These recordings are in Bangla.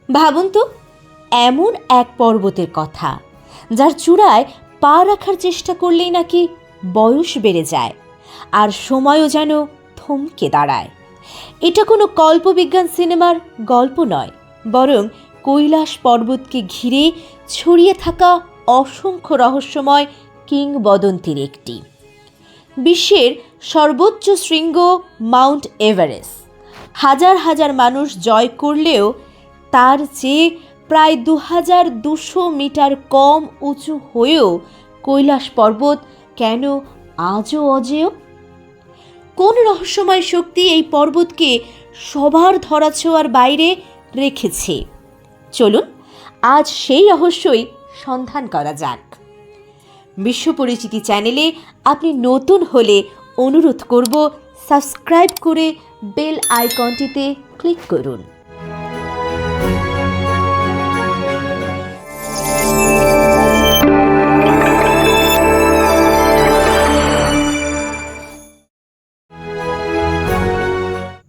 ভাবুন তো, এমন এক পর্বতের কথা যার চূড়ায় পা রাখার চেষ্টা করলেই নাকি বয়স বেড়ে যায় আর সময়ও যেন থমকে দাঁড়ায়। এটা কোনো কল্পবিজ্ঞান সিনেমার গল্প নয়, বরং কৈলাস পর্বতকে ঘিরে ছড়িয়ে থাকা অসংখ্য রহস্যময় কিংবদন্তির একটি। বিশ্বের সর্বোচ্চ শৃঙ্গ মাউন্ট এভারেস্ট হাজার হাজার মানুষ জয় করলেও তার চেয়ে প্রায় 2200 মিটার কম উঁচু হয়েও কৈলাস পর্বত কেন আজও অজেয়? কোন রহস্যময় শক্তি এই পর্বতকে সবার ধরাছোঁয়ার বাইরে রেখেছে? চলুন আজ সেই রহস্যই সন্ধান করা যাক। বিশ্ব পরিচিতি চ্যানেলে আপনি নতুন হলে অনুরোধ করব সাবস্ক্রাইব করে বেল আইকনটিতে ক্লিক করুন।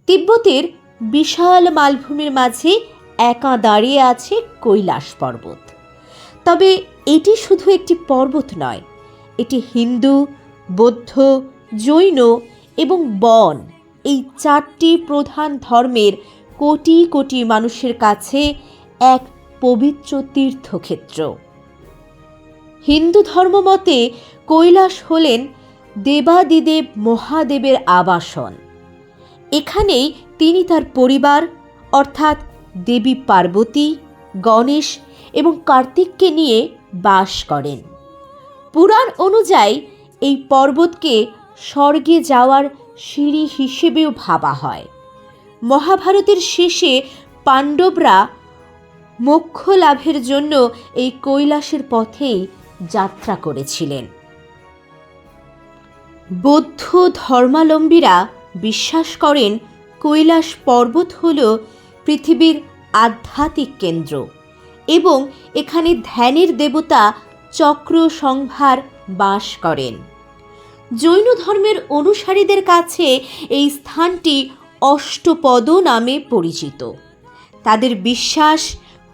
তিব্বতের বিশাল মালভূমির মাঝে একা দাঁড়িয়ে আছে কৈলাস পর্বত। তবে এটি শুধু একটি পর্বত নয়, এটি হিন্দু, বৌদ্ধ, জৈন এবং বন এই 4টি প্রধান ধর্মের কোটি কোটি মানুষের কাছে এক পবিত্র তীর্থক্ষেত্র। হিন্দু ধর্ম মতে কৈলাস হলেন দেবাদিদেব মহাদেবের আবাসন। এখানেই তিনি তার পরিবার অর্থাৎ দেবী পার্বতী, গণেশ এবং কার্তিককে নিয়ে বাস করেন। পুরাণ অনুযায়ী এই পর্বতকে স্বর্গে যাওয়ার সিঁড়ি হিসেবেও ভাবা হয়। মহাভারতের শেষে পাণ্ডবরা মোক্ষ লাভের জন্য এই কৈলাসের পথেই যাত্রা করেছিলেন। বৌদ্ধ ধর্মাবলম্বীরা বিশ্বাস করেন কৈলাস পর্বত হল পৃথিবীর আধ্যাত্মিক কেন্দ্র এবং এখানে ধ্যানের দেবতা চক্র সংহার বাস করেন। জৈন ধর্মের অনুসারীদের কাছে এই স্থানটি অষ্টপদ নামে পরিচিত। তাদের বিশ্বাস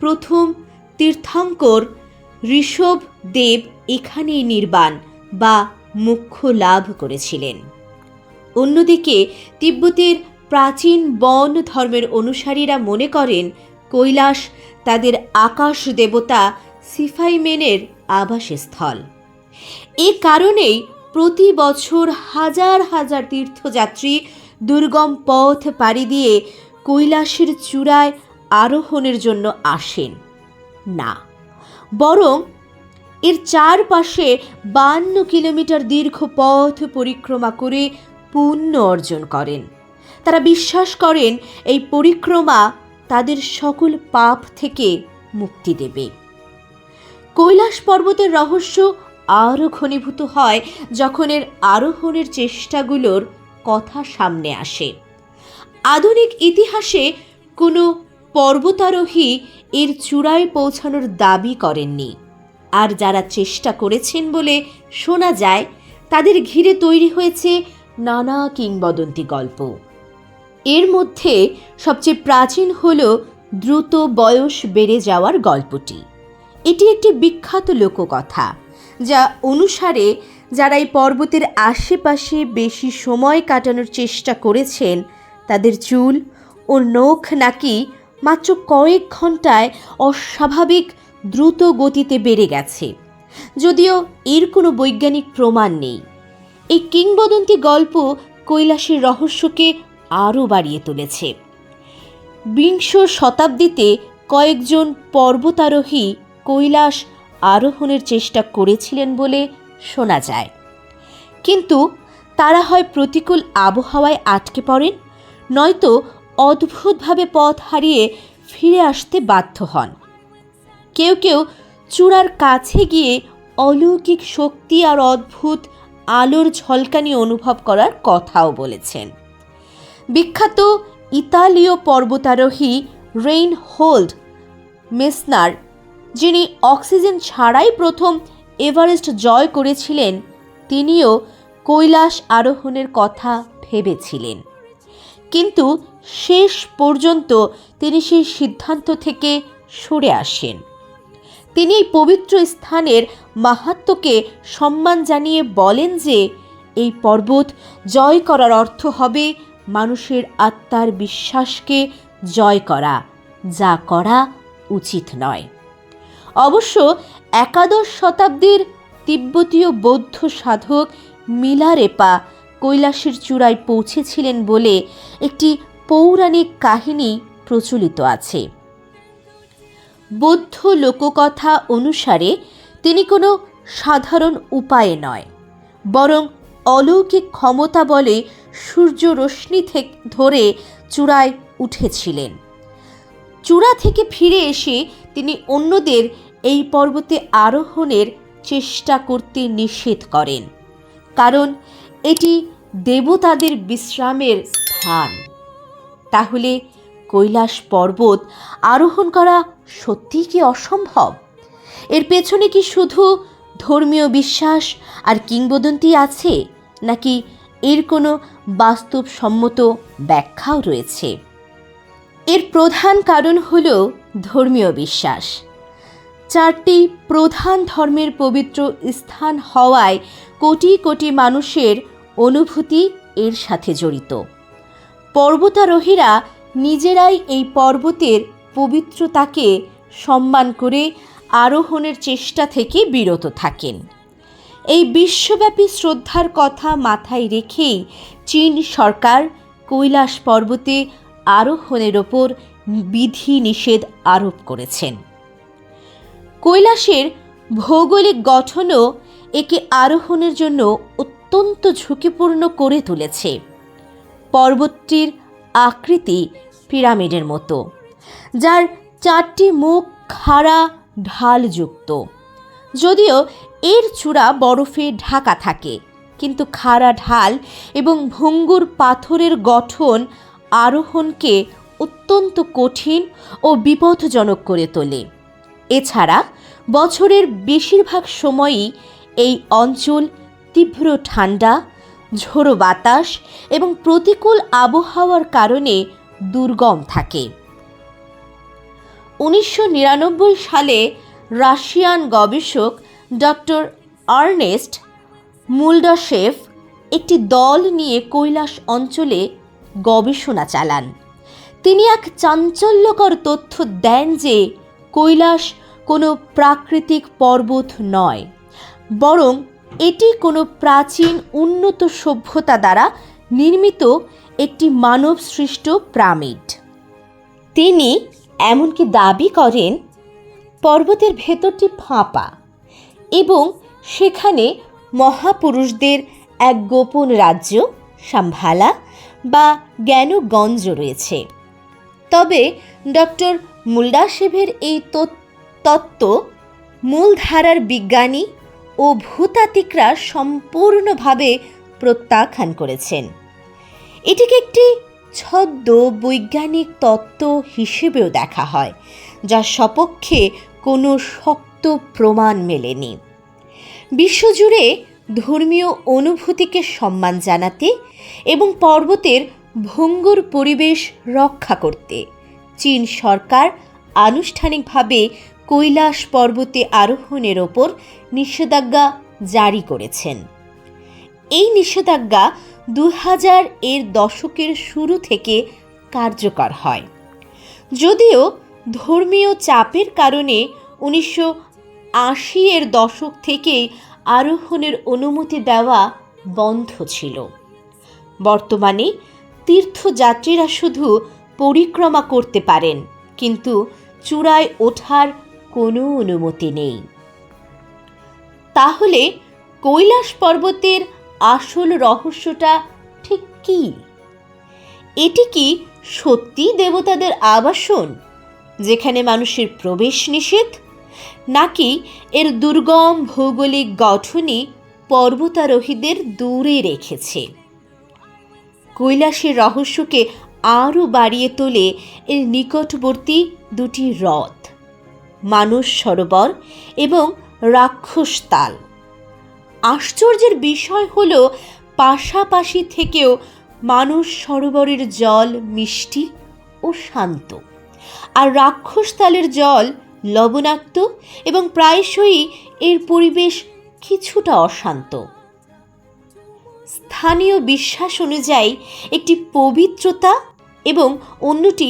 প্রথম তীর্থঙ্কর ঋষভ দেব এখানেই নির্বাণ বা মোক্ষ লাভ করেছিলেন। অন্যদিকে তিব্বতের প্রাচীন বন ধর্মের অনুসারীরা মনে করেন কৈলাস তাদের আকাশ দেবতা সিফাইমেনের আবাসস্থল। এ কারণেই প্রতি বছর হাজার হাজার তীর্থযাত্রী দুর্গম পথ পাড়ি দিয়ে কৈলাসের চূড়ায় আরোহণের জন্য আসেন না, বরং এর চারপাশে 52 কিলোমিটার দীর্ঘ পথ পরিক্রমা করে পুণ্য অর্জন করেন। তারা বিশ্বাস করেন এই পরিক্রমা তাদের সকল পাপ থেকে মুক্তি দেবে। কৈলাস পর্বতের রহস্য আরও ঘনীভূত হয় যখন এর আরোহণের চেষ্টাগুলোর কথা সামনে আসে। আধুনিক ইতিহাসে কোনো পর্বতারোহী এর চূড়ায় পৌঁছানোর দাবি করেননি, আর যারা চেষ্টা করেছেন বলে শোনা যায় তাদের ঘিরে তৈরি হয়েছে নানা কিংবদন্তি গল্প। এর মধ্যে সবচেয়ে প্রাচীন হল দ্রুত বয়স বেড়ে যাওয়ার গল্পটি। এটি একটি বিখ্যাত লোককথা যা অনুসারে যারা এই পর্বতের আশেপাশে বেশি সময় কাটানোর চেষ্টা করেছেন তাদের চুল ও নখ নাকি মাত্র কয়েক ঘন্টায় অস্বাভাবিক দ্রুত গতিতে বেড়ে গেছে, যদিও এর কোনো বৈজ্ঞানিক প্রমাণ নেই। এই কিংবদন্তি গল্প কৈলাসের রহস্যকে আরও বাড়িয়ে তুলেছে। বিংশ শতাব্দীতে কয়েকজন পর্বতারোহী কৈলাস আরোহণের চেষ্টা করেছিলেন বলে শোনা যায়, কিন্তু তারা হয় প্রতিকূল আবহাওয়ায় আটকে পড়েন, নয়তো অদ্ভুতভাবে পথ হারিয়ে ফিরে আসতে বাধ্য হন। কেউ কেউ চূড়ার কাছে গিয়ে অলৌকিক শক্তি আর অদ্ভুত আলোর ঝলকানি অনুভব করার কথাও বলেছেন। বিখ্যাত ইতালীয় পর্বতারোহী রেইনহোল্ড মেসনার, যিনি অক্সিজেন ছাড়াই প্রথম এভারেস্ট জয় করেছিলেন, তিনিও কৈলাস আরোহণের কথা ভেবেছিলেন, কিন্তু শেষ পর্যন্ত তিনি সেই সিদ্ধান্ত থেকে সরে আসেন। তিনি এই পবিত্র স্থানের মাহাত্ম্যকে সম্মান জানিয়ে বলেন যে এই পর্বত জয় করার অর্থ হবে মানুষের আত্মার বিশ্বাসকে জয় করা, যা করা উচিত নয়। অবশ্য একাদশ শতাব্দীর তিব্বতীয় বৌদ্ধ সাধক মিলারেপা কৈলাসের চূড়ায় পৌঁছেছিলেন বলে একটি পৌরাণিক কাহিনী প্রচলিত আছে। বৌদ্ধ লোককথা অনুসারে তিনি কোনো সাধারণ উপায়ে নয়, বরং অলৌকিক ক্ষমতা বলে সূর্য রশ্মি থেকে ধরে চূড়ায় উঠেছিলেন। চূড়া থেকে ফিরে এসে তিনি অন্যদের এই পর্বতে আরোহণের চেষ্টা করতে নিষেধ করেন, কারণ এটি দেবতাদের বিশ্রামের স্থান। তাহলে কৈলাস পর্বত আরোহণ করা সত্যিই কি অসম্ভব? এর পেছনে কি শুধু ধর্মীয় বিশ্বাস আর কিংবদন্তি আছে, নাকি এর কোনো বাস্তবসম্মত ব্যাখ্যাও রয়েছে? এর প্রধান কারণ হল ধর্মীয় বিশ্বাস। 4টি প্রধান ধর্মের পবিত্র স্থান হওয়ায় কোটি কোটি মানুষের অনুভূতি এর সাথে জড়িত। পর্বতারোহীরা নিজেরাই এই পর্বতের পবিত্রতাকে সম্মান করে আরোহণের চেষ্টা থেকে বিরত থাকেন। এই বিশ্বব্যাপী শ্রদ্ধার কথা মাথায় রেখেই চীন সরকার কৈলাস পর্বতে আরোহণের ওপর বিধি নিষেধ আরোপ করেছেন। কৈলাসের ভৌগোলিক গঠনও একে আরোহণের জন্য অত্যন্ত ঝুঁকিপূর্ণ করে তুলেছে। পর্বতটির আকৃতি পিরামিডের মতো, যার 4টি মুখ খাড়া ঢালযুক্ত। যদিও এর চূড়া বরফে ঢাকা থাকে, কিন্তু খাড়া ঢাল এবং ভঙ্গুর পাথরের গঠন আরোহণকে অত্যন্ত কঠিন ও বিপজ্জনক করে তোলে। এছাড়া বছরের বেশিরভাগ সময়ই এই অঞ্চল তীব্র ঠান্ডা, ঝোড়ো বাতাস এবং প্রতিকূল আবহাওয়ার কারণে দুর্গম থাকে। 1999 সালে রাশিয়ান গবেষক ডক্টর আর্নেস্ট মুলডাশেভ একটি দল নিয়ে কৈলাস অঞ্চলে গবেষণা চালান। তিনি এক চাঞ্চল্যকর তথ্য দেন যে কৈলাস কোনো প্রাকৃতিক পর্বত নয়, বরং এটি কোনো প্রাচীন উন্নত সভ্যতা দ্বারা নির্মিত একটি মানবসৃষ্ট পিরামিড। তিনি এমনকি দাবি করেন পর্বতের ভেতরটি ফাঁপা এবং সেখানে মহাপুরুষদের এক গোপন রাজ্য সাম্ভালা বা জ্ঞানগঞ্জ রয়েছে। তবে ডক্টর মুলডাশেভের এই তত্ত্ব মূলধারার বিজ্ঞানী ও ভূতাত্ত্বিকরা সম্পূর্ণভাবে প্রত্যাখ্যান করেছেন। এটিকে একটি ছদ্ম বৈজ্ঞানিক তত্ত্ব হিসেবেও দেখা হয়, যার সপক্ষে কোনো শক্ত প্রমাণ মেলেনি। বিশ্বজুড়ে ধর্মীয় অনুভূতিকে সম্মান জানাতে এবং পর্বতের ভঙ্গুর পরিবেশ রক্ষা করতে চীন সরকার আনুষ্ঠানিকভাবে কৈলাস পর্বতে আরোহণের ওপর নিষেধাজ্ঞা জারি করেছেন। এই নিষেধাজ্ঞা 2000 এর দশকের শুরু থেকে কার্যকর হয়, যদিও ধর্মীয় চাপের কারণে 1980 এর দশক থেকেই আরোহণের অনুমতি দেওয়া বন্ধ ছিল। বর্তমানে তীর্থযাত্রীরা শুধু পরিক্রমা করতে পারেন, কিন্তু চূড়ায় ওঠার কোনো অনুমতি নেই। তাহলে কৈলাস পর্বতের আসল রহস্যটা ঠিক কী? এটি কি সত্যি দেবতাদের আবাসন যেখানে মানুষের প্রবেশ নিষেধ, নাকি এর দুর্গম ভৌগোলিক গঠনই পর্বতারোহীদের দূরে রেখেছে? কৈলাসের রহস্যকে আরও বাড়িয়ে তোলে এর নিকটবর্তী 2টি হ্রদ, মানস সরোবর এবং রাক্ষস তাল। আশ্চর্যের বিষয় হল পাশাপাশি থেকেও মানস সরোবরের জল মিষ্টি ও শান্ত, আর রাক্ষসতালের জল লবণাক্ত এবং প্রায়শই এর পরিবেশ কিছুটা অশান্ত। স্থানীয় বিশ্বাস অনুযায়ী একটি পবিত্রতা এবং অন্যটি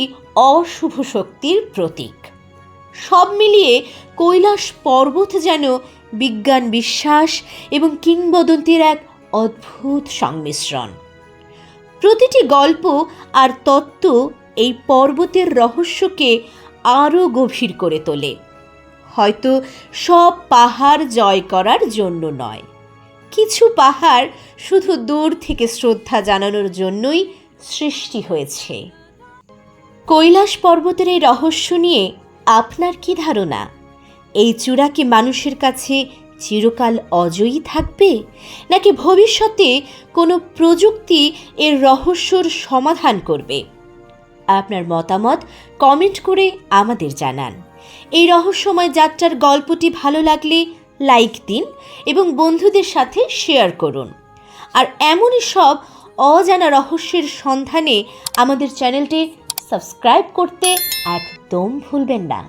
অশুভ শক্তির প্রতীক। সব মিলিয়ে কৈলাস পর্বত যেন বিজ্ঞান, বিশ্বাস এবং কিংবদন্তির এক অদ্ভুত সংমিশ্রণ। প্রতিটি গল্প আর তত্ত্ব এই পর্বতের রহস্যকে আরও গভীর করে তোলে। হয়তো সব পাহাড় জয় করার জন্য নয়, কিছু পাহাড় শুধু দূর থেকে শ্রদ্ধা জানানোর জন্যই সৃষ্টি হয়েছে। কৈলাস পর্বতের এই রহস্য নিয়ে আপনার কি ধারণা? এই চূড়া কি মানুষের কাছে চিরকাল অজয়ী থাকবে, নাকি ভবিষ্যতে কোনো প্রযুক্তি এর রহস্যর সমাধান করবে? আপনার মতামত কমেন্ট করে আমাদের জানান। এই রহস্যময় যাত্রার গল্পটি ভালো লাগলে লাইক দিন এবং বন্ধুদের সাথে শেয়ার করুন। আর এমনই সব অজানা রহস্যের সন্ধানে আমাদের চ্যানেলটি সাবস্ক্রাইব করতে একদম ভুলবেন না।